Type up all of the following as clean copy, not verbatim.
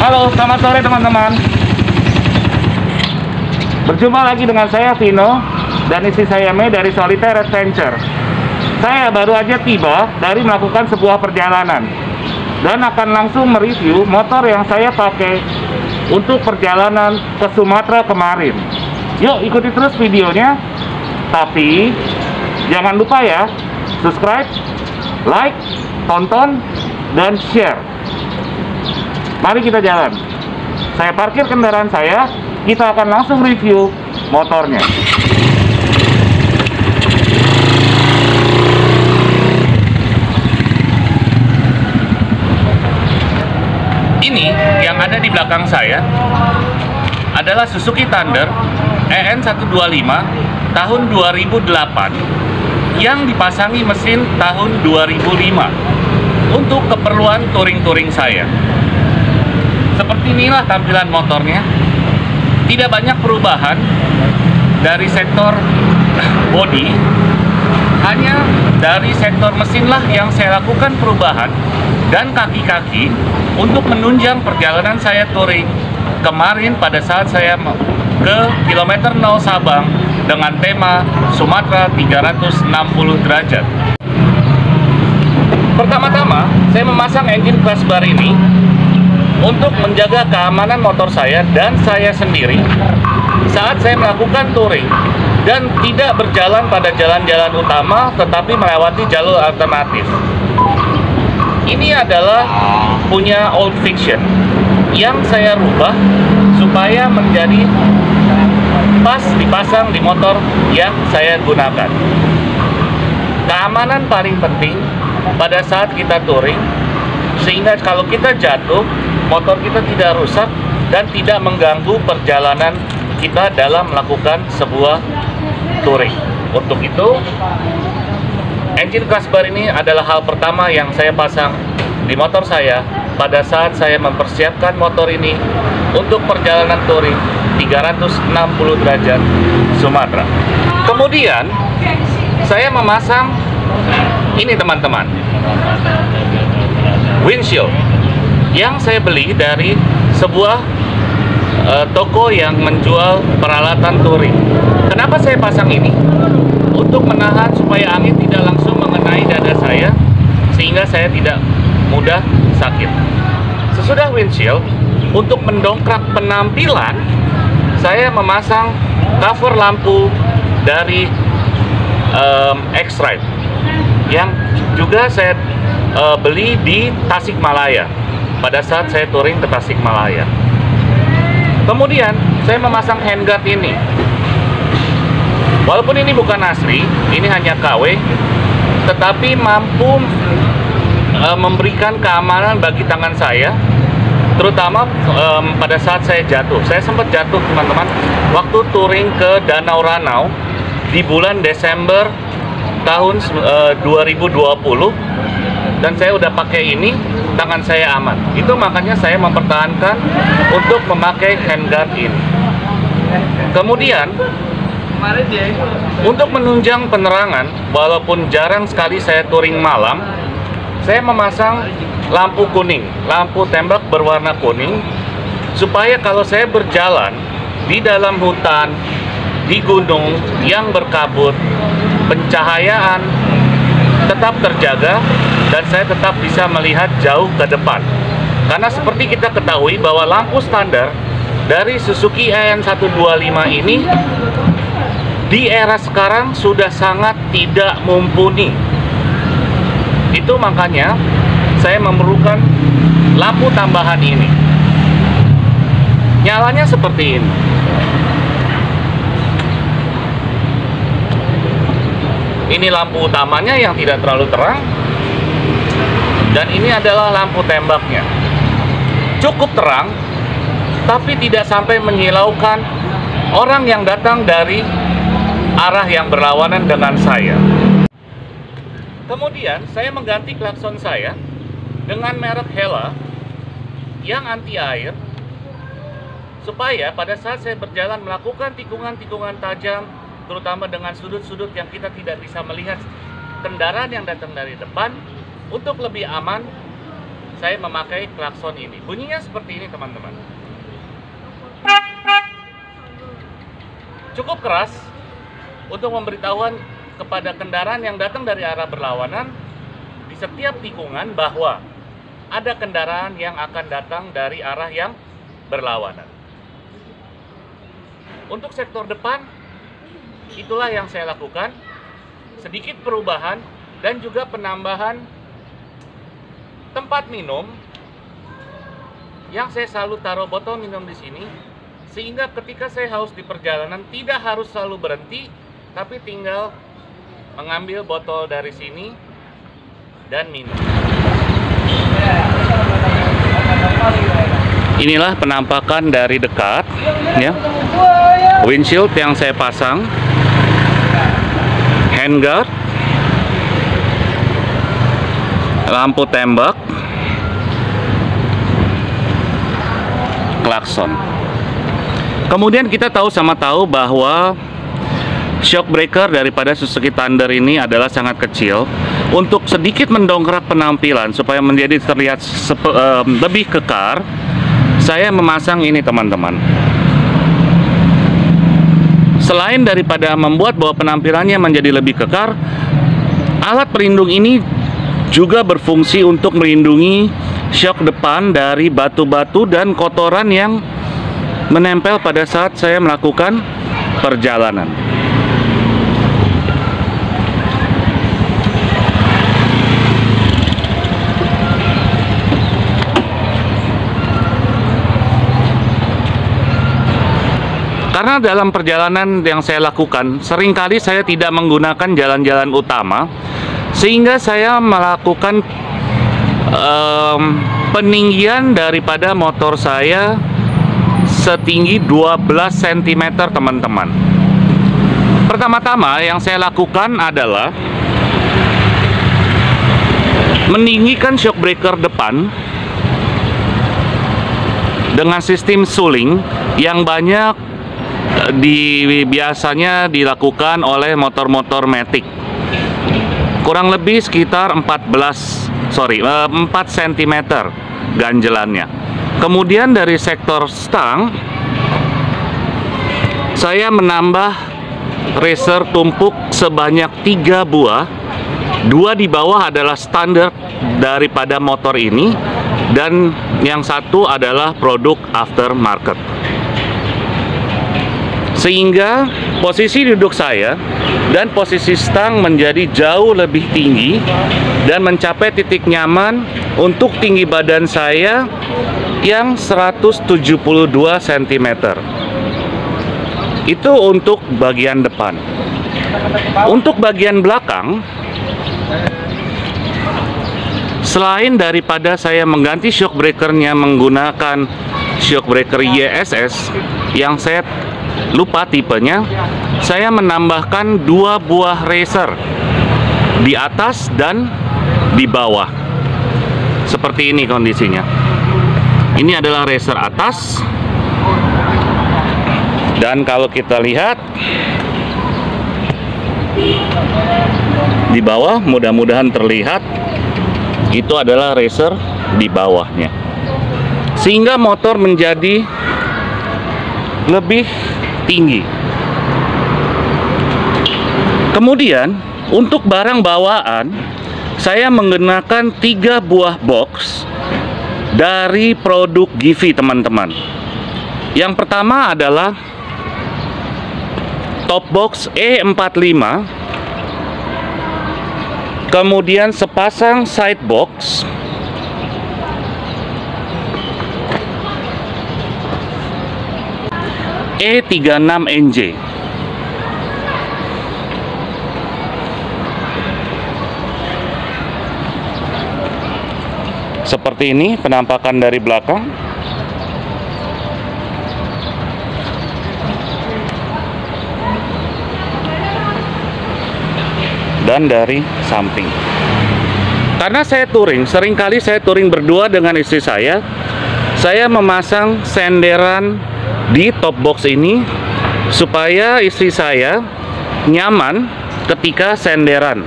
Halo, selamat sore teman-teman. Berjumpa lagi dengan saya Vino dan istri saya Mei dari Solitaire Adventure. Saya baru aja tiba dari melakukan sebuah perjalanan dan akan langsung mereview motor yang saya pakai untuk perjalanan ke Sumatera kemarin. Yuk ikuti terus videonya. Tapi jangan lupa ya, subscribe, like, tonton, dan share. Mari kita jalan. Saya parkir kendaraan saya, kita akan langsung review motornya. Ini yang ada di belakang saya adalah Suzuki Thunder EN125 tahun 2008 yang dipasangi mesin tahun 2005 untuk keperluan touring-touring saya. Seperti inilah tampilan motornya. Tidak banyak perubahan dari sektor bodi, hanya dari sektor mesinlah yang saya lakukan perubahan dan kaki-kaki untuk menunjang perjalanan saya touring kemarin pada saat saya ke kilometer 0 Sabang dengan tema Sumatera 360 derajat. Pertama-tama, saya memasang engine crash bar ini untuk menjaga keamanan motor saya dan saya sendiri saat saya melakukan touring dan tidak berjalan pada jalan-jalan utama tetapi melewati jalur alternatif. Ini adalah punya Old Fiction yang saya rubah supaya menjadi pas dipasang di motor yang saya gunakan. Keamanan paling penting pada saat kita touring, sehingga kalau kita jatuh, motor kita tidak rusak dan tidak mengganggu perjalanan kita dalam melakukan sebuah touring. Untuk itu, engine crash bar ini adalah hal pertama yang saya pasang di motor saya pada saat saya mempersiapkan motor ini untuk perjalanan touring 360 derajat Sumatera. Kemudian, saya memasang ini teman-teman, windshield yang saya beli dari sebuah toko yang menjual peralatan touring. Kenapa saya pasang ini? Untuk menahan supaya angin tidak langsung mengenai dada saya, sehingga saya tidak mudah sakit. Sesudah windshield, untuk mendongkrak penampilan, saya memasang cover lampu dari X-Ride yang juga saya beli di Tasikmalaya pada saat saya touring ke Tasikmalaya. Kemudian saya memasang handguard ini. Walaupun ini bukan asli, ini hanya KW, tetapi mampu memberikan keamanan bagi tangan saya, terutama pada saat saya jatuh. Saya sempat jatuh teman-teman waktu touring ke Danau Ranau di bulan Desember tahun 2020, dan saya udah pakai ini, tangan saya aman. Itu makanya saya mempertahankan untuk memakai handguard ini. Kemudian untuk menunjang penerangan, walaupun jarang sekali saya touring malam, saya memasang lampu kuning, lampu tembak berwarna kuning, supaya kalau saya berjalan di dalam hutan, di gunung yang berkabut, pencahayaan tetap terjaga dan saya tetap bisa melihat jauh ke depan. Karena seperti kita ketahui bahwa lampu standar dari Suzuki AN125 ini di era sekarang sudah sangat tidak mumpuni. Itu makanya saya memerlukan lampu tambahan ini. Nyalanya seperti ini. Ini lampu utamanya yang tidak terlalu terang, dan ini adalah lampu tembaknya. Cukup terang, tapi tidak sampai menyilaukan orang yang datang dari arah yang berlawanan dengan saya. Kemudian saya mengganti klakson saya dengan merek Hella yang anti air, supaya pada saat saya berjalan melakukan tikungan-tikungan tajam, terutama dengan sudut-sudut yang kita tidak bisa melihat kendaraan yang datang dari depan, untuk lebih aman saya memakai klakson ini. Bunyinya seperti ini, teman-teman. Cukup keras untuk memberitahuan kepada kendaraan yang datang dari arah berlawanan di setiap tikungan bahwa ada kendaraan yang akan datang dari arah yang berlawanan. Untuk sektor depan, itulah yang saya lakukan. Sedikit perubahan dan juga penambahan tempat minum yang saya selalu taruh botol minum di sini, sehingga ketika saya haus di perjalanan tidak harus selalu berhenti, tapi tinggal mengambil botol dari sini dan minum. Inilah penampakan dari dekat, ya. Windshield yang saya pasang, handguard, lampu tembak, klakson. Kemudian kita sama tahu bahwa shock breaker daripada Suzuki Thunder ini adalah sangat kecil. Untuk sedikit mendongkrak penampilan supaya menjadi terlihat lebih kekar, saya memasang ini, teman-teman. Selain daripada membuat bahwa penampilannya menjadi lebih kekar, alat pelindung ini juga berfungsi untuk melindungi shock depan dari batu-batu dan kotoran yang menempel pada saat saya melakukan perjalanan. Karena dalam perjalanan yang saya lakukan, seringkali saya tidak menggunakan jalan-jalan utama, sehingga saya melakukan peninggian daripada motor saya setinggi 12 cm, teman-teman. Pertama-tama yang saya lakukan adalah meninggikan shock breaker depan dengan sistem suling yang banyak biasanya dilakukan oleh motor-motor Matic. Kurang lebih sekitar 4 cm ganjelannya. Kemudian dari sektor stang, saya menambah racer tumpuk sebanyak 3 buah. 2 di bawah adalah standar daripada motor ini, dan yang satu adalah produk aftermarket. Sehingga posisi duduk saya dan posisi stang menjadi jauh lebih tinggi dan mencapai titik nyaman untuk tinggi badan saya yang 172 cm. Itu untuk bagian depan. Untuk bagian belakang, selain daripada saya mengganti shock breakernya menggunakan shock breaker YSS yang saya lupa tipenya, saya menambahkan 2 buah racer di atas dan di bawah. Seperti ini kondisinya. Ini adalah racer atas, dan kalau kita lihat di bawah, mudah-mudahan terlihat, itu adalah racer di bawahnya, sehingga motor menjadi lebih tinggi. Kemudian untuk barang bawaan, saya menggunakan 3 buah box dari produk Givi, teman-teman. Yang pertama adalah top box E45, kemudian sepasang side box, E36NJ. Seperti ini penampakan dari belakang. Dan dari samping. Karena saya touring, seringkali saya touring berdua dengan istri saya memasang senderan di top box ini supaya istri saya nyaman ketika senderan.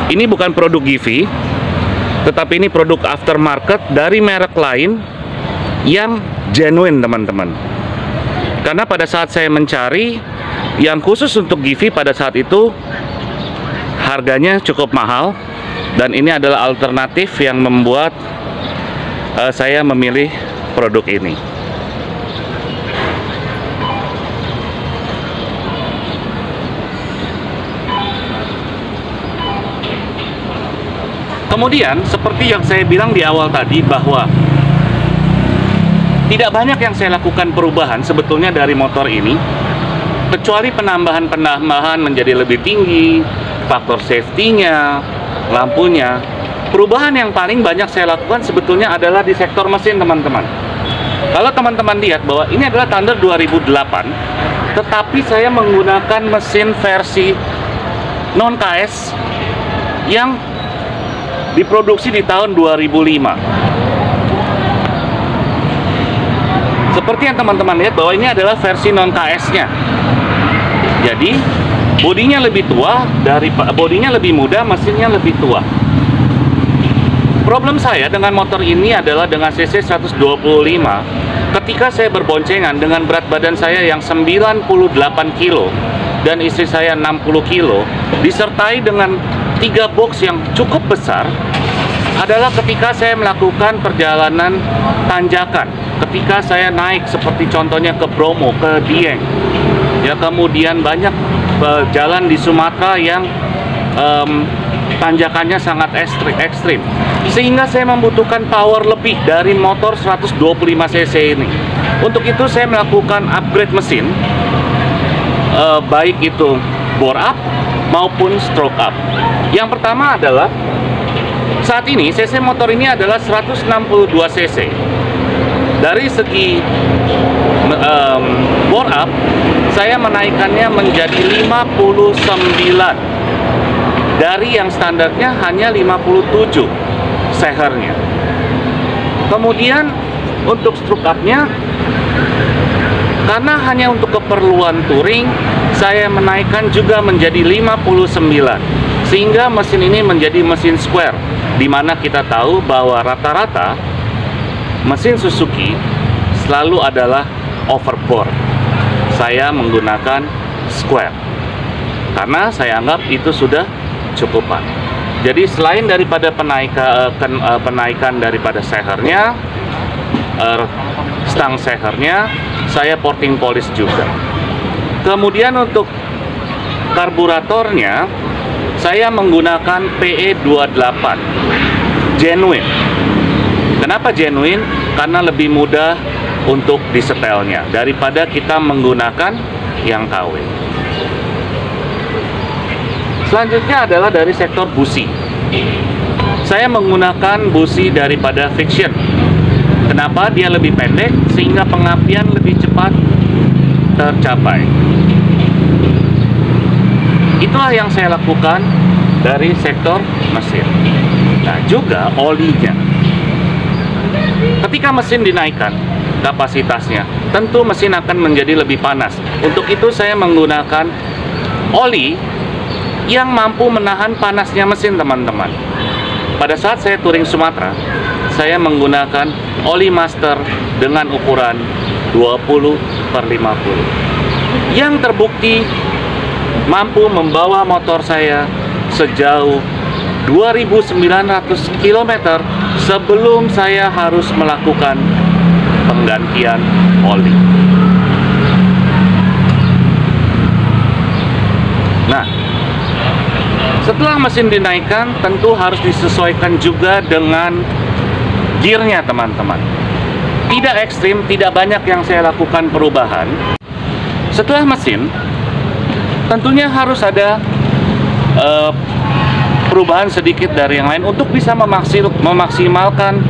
Ini bukan produk Givi, tetapi ini produk aftermarket dari merek lain yang genuine, teman-teman. Karena pada saat saya mencari yang khusus untuk Givi pada saat itu harganya cukup mahal, dan ini adalah alternatif yang membuat saya memilih produk ini. Kemudian, seperti yang saya bilang di awal tadi, bahwa tidak banyak yang saya lakukan perubahan sebetulnya dari motor ini, kecuali penambahan menjadi lebih tinggi, faktor safety-nya, lampunya. Perubahan yang paling banyak saya lakukan sebetulnya adalah di sektor mesin, teman-teman. Kalau teman-teman lihat bahwa ini adalah Thunder 2008, tetapi saya menggunakan mesin versi non-KS yang diproduksi di tahun 2005. Seperti yang teman-teman lihat bahwa ini adalah versi non-KS-nya. Jadi bodinya lebih tua, bodinya lebih muda, mesinnya lebih tua. Problem saya dengan motor ini adalah dengan cc 125. Ketika saya berboncengan dengan berat badan saya yang 98 kilo dan istri saya 60 kilo, disertai dengan 3 box yang cukup besar, adalah ketika saya melakukan perjalanan tanjakan, ketika saya naik seperti contohnya ke Bromo, ke Dieng, ya, kemudian banyak jalan di Sumatera yang tanjakannya sangat ekstrim, sehingga saya membutuhkan power lebih dari motor 125 cc ini. Untuk itu saya melakukan upgrade mesin, baik itu bore up maupun stroke up. Yang pertama adalah saat ini cc motor ini adalah 162 cc. Dari segi bore up, saya menaikkannya menjadi 59 dari yang standarnya hanya 57 sehernya. Kemudian untuk stroke up-nya, karena hanya untuk keperluan touring, saya menaikkan juga menjadi 59, sehingga mesin ini menjadi mesin square, di mana kita tahu bahwa rata-rata mesin Suzuki selalu adalah overbore. Saya menggunakan square karena saya anggap itu sudah cukupan. Jadi selain daripada penaikan daripada sehernya, stang sehernya, saya porting polish juga. Kemudian untuk karburatornya, saya menggunakan PE28 genuine. Kenapa genuine? Karena lebih mudah untuk disetelnya daripada kita menggunakan yang KW. Selanjutnya adalah dari sektor busi. Saya menggunakan busi daripada Fiction. Kenapa? Dia lebih pendek sehingga pengapian lebih cepat tercapai. Itulah yang saya lakukan dari sektor mesin. Nah, juga olinya. Ketika mesin dinaikkan kapasitasnya, tentu mesin akan menjadi lebih panas. Untuk itu saya menggunakan oli yang mampu menahan panasnya mesin, teman-teman. Pada saat saya touring Sumatera, saya menggunakan oli master dengan ukuran 20/50 yang terbukti mampu membawa motor saya sejauh 2.900 km sebelum saya harus melakukan penggantian oli. Nah, setelah mesin dinaikkan, tentu harus disesuaikan juga dengan gearnya, teman-teman. Tidak ekstrim, tidak banyak yang saya lakukan perubahan. Setelah mesin, tentunya harus ada perubahan sedikit dari yang lain untuk bisa memaksimalkan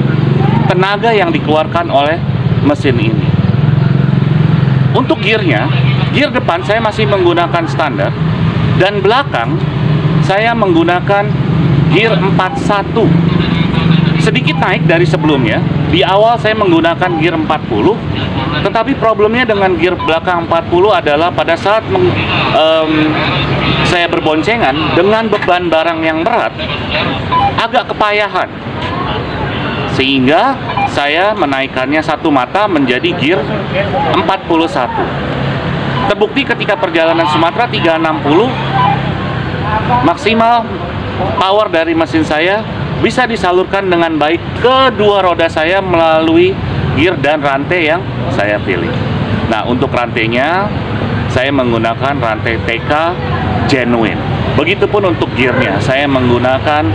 tenaga yang dikeluarkan oleh mesin ini. Untuk gearnya, gear depan saya masih menggunakan standar, dan belakang saya menggunakan gear 41. Sedikit naik dari sebelumnya. Di awal saya menggunakan gear 40, tetapi problemnya dengan gear belakang 40 adalah pada saat saya berboncengan dengan beban barang yang berat, agak kepayahan. Sehingga saya menaikkannya satu mata menjadi gear 41. Terbukti ketika perjalanan Sumatera 360, maksimal power dari mesin saya bisa disalurkan dengan baik ke dua roda saya melalui gear dan rantai yang saya pilih. Nah, untuk rantainya saya menggunakan rantai TK genuine. Begitupun untuk gearnya, saya menggunakan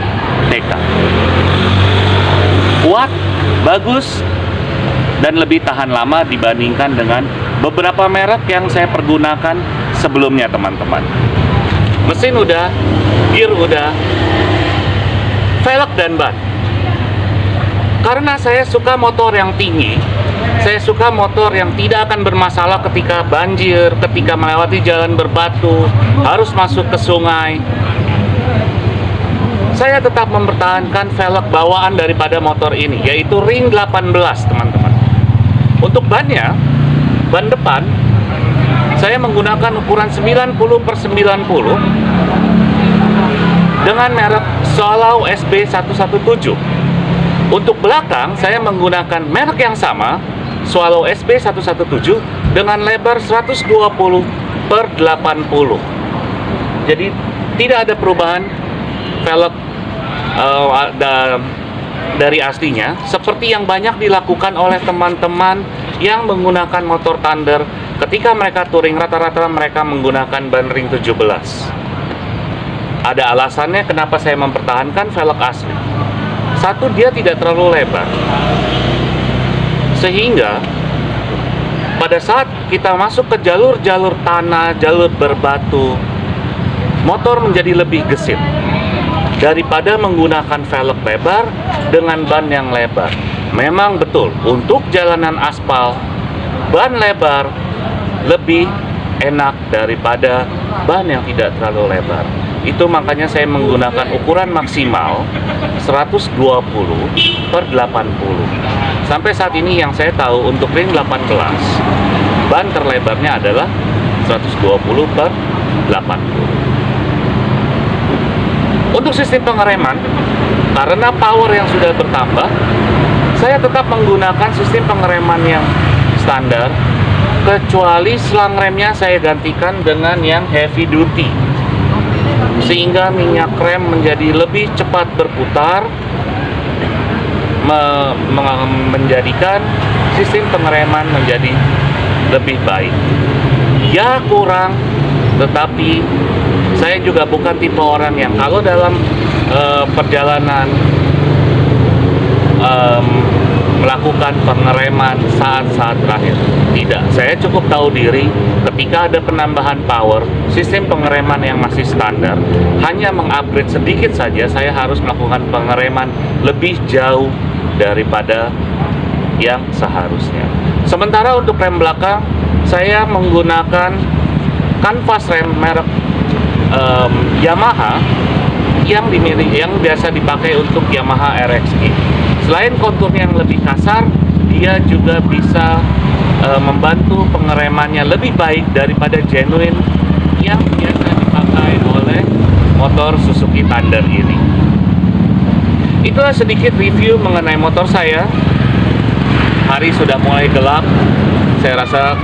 TK. Kuat, bagus, dan lebih tahan lama dibandingkan dengan beberapa merek yang saya pergunakan sebelumnya, teman-teman. Mesin udah, gear udah, velg dan ban. Karena saya suka motor yang tinggi, saya suka motor yang tidak akan bermasalah ketika banjir, ketika melewati jalan berbatu, harus masuk ke sungai. Saya tetap mempertahankan velg bawaan daripada motor ini, yaitu ring 18, teman-teman. Untuk bannya, ban depan, saya menggunakan ukuran 90/90 dengan merek Swallow SB117. Untuk belakang, saya menggunakan merek yang sama, Swallow SB117, dengan lebar 120/80. Jadi tidak ada perubahan velg dari aslinya, seperti yang banyak dilakukan oleh teman-teman yang menggunakan motor Thunder. Ketika mereka touring, rata-rata mereka menggunakan ban ring 17. Ada alasannya kenapa saya mempertahankan velg asli. Satu, dia tidak terlalu lebar, sehingga pada saat kita masuk ke jalur-jalur tanah, jalur berbatu, motor menjadi lebih gesit daripada menggunakan velg lebar dengan ban yang lebar. Memang betul, untuk jalanan aspal, ban lebar lebih enak daripada ban yang tidak terlalu lebar. Itu makanya saya menggunakan ukuran maksimal 120/80. Sampai saat ini yang saya tahu untuk ring 18, ban terlebarnya adalah 120/80. Untuk sistem pengereman, karena power yang sudah bertambah, saya tetap menggunakan sistem pengereman yang standar, kecuali selang remnya saya gantikan dengan yang heavy duty, sehingga minyak rem menjadi lebih cepat berputar, menjadikan sistem pengereman menjadi lebih baik. Ya kurang, tetapi saya juga bukan tipe orang yang kalau dalam perjalanan melakukan pengereman saat-saat terakhir. Tidak, saya cukup tahu diri ketika ada penambahan power, sistem pengereman yang masih standar, hanya mengupgrade sedikit saja, saya harus melakukan pengereman lebih jauh daripada yang seharusnya. Sementara untuk rem belakang, saya menggunakan kanvas rem merek Yamaha yang biasa dipakai untuk Yamaha RX-E. Selain konturnya yang lebih kasar, dia juga bisa membantu pengeremannya lebih baik daripada genuine yang biasa dipakai oleh motor Suzuki Thunder ini. Itulah sedikit review mengenai motor saya. Hari sudah mulai gelap. Saya rasa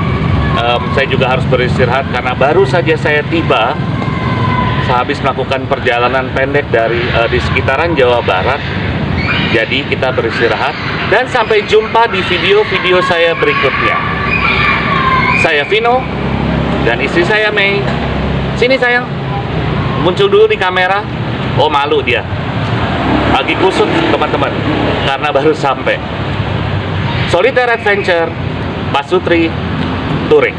saya juga harus beristirahat karena baru saja saya tiba sehabis melakukan perjalanan pendek di sekitaran Jawa Barat. Jadi kita beristirahat dan sampai jumpa di video-video saya berikutnya. Saya Vino dan istri saya Mei. Sini sayang, muncul dulu di kamera. Oh, malu dia, lagi kusut teman-teman karena baru sampai. Solitaire Adventure, Pasutri, Touring.